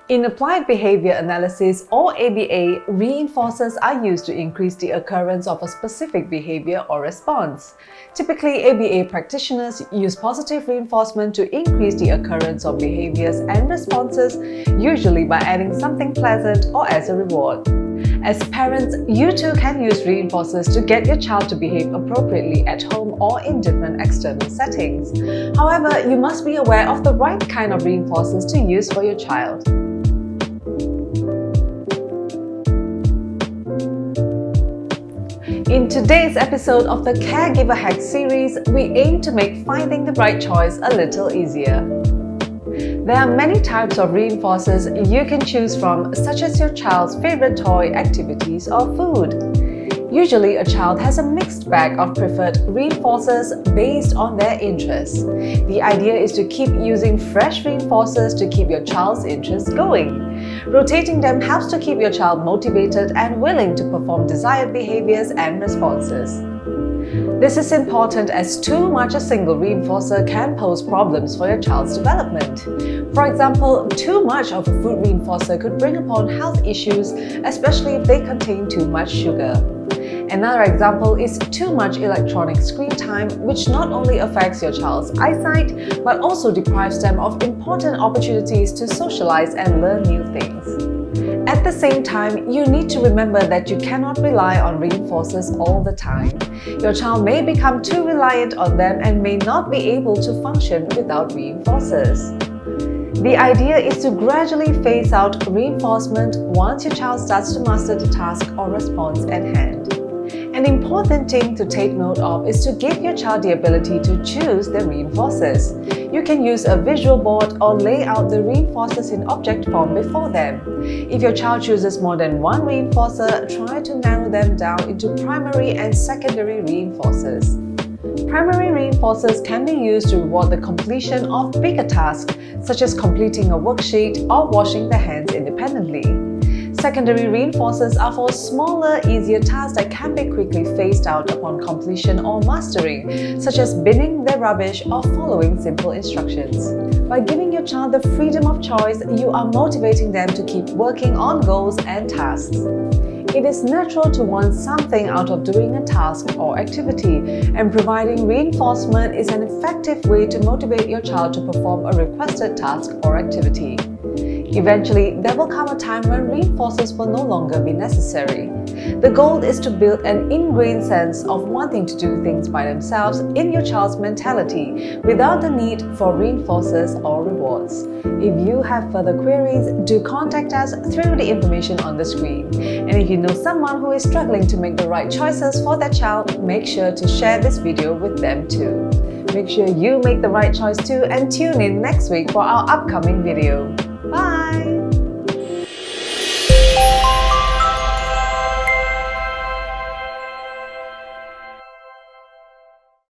In applied behavior analysis or ABA, reinforcers are used to increase the occurrence of a specific behavior or response. Typically, ABA practitioners use positive reinforcement to increase the occurrence of behaviors and responses, usually by adding something pleasant or as a reward. As parents, you too can use reinforcers to get your child to behave appropriately at home or in different external settings. However, you must be aware of the right kind of reinforcers to use for your child. In today's episode of the Caregiver Hacks series, we aim to make finding the right choice a little easier. There are many types of reinforcers you can choose from, such as your child's favorite toy, activities, or food. Usually, a child has a mixed bag of preferred reinforcers based on their interests. The idea is to keep using fresh reinforcers to keep your child's interests going. Rotating them helps to keep your child motivated and willing to perform desired behaviors and responses. This is important as too much a single reinforcer can pose problems for your child's development. For example, too much of a food reinforcer could bring upon health issues, especially if they contain too much sugar. Another example is too much electronic screen time, which not only affects your child's eyesight, but also deprives them of important opportunities to socialize and learn new things. At the same time, you need to remember that you cannot rely on reinforcers all the time. Your child may become too reliant on them and may not be able to function without reinforcers. The idea is to gradually phase out reinforcement once your child starts to master the task or response at hand. An important thing to take note of is to give your child the ability to choose the reinforcers. You can use a visual board or lay out the reinforcers in object form before them. If your child chooses more than one reinforcer, try to narrow them down into primary and secondary reinforcers. Primary reinforcers can be used to reward the completion of bigger tasks, such as completing a worksheet or washing the hands independently. Secondary reinforcers are for smaller, easier tasks that can be quickly phased out upon completion or mastering, such as binning their rubbish or following simple instructions. By giving your child the freedom of choice, you are motivating them to keep working on goals and tasks. It is natural to want something out of doing a task or activity, and providing reinforcement is an effective way to motivate your child to perform a requested task or activity. Eventually, there will come a time when reinforcers will no longer be necessary. The goal is to build an ingrained sense of wanting to do things by themselves in your child's mentality without the need for reinforcers or rewards. If you have further queries, do contact us through the information on the screen. And if you know someone who is struggling to make the right choices for their child, make sure to share this video with them too. Make sure you make the right choice too, and tune in next week for our upcoming video. Bye!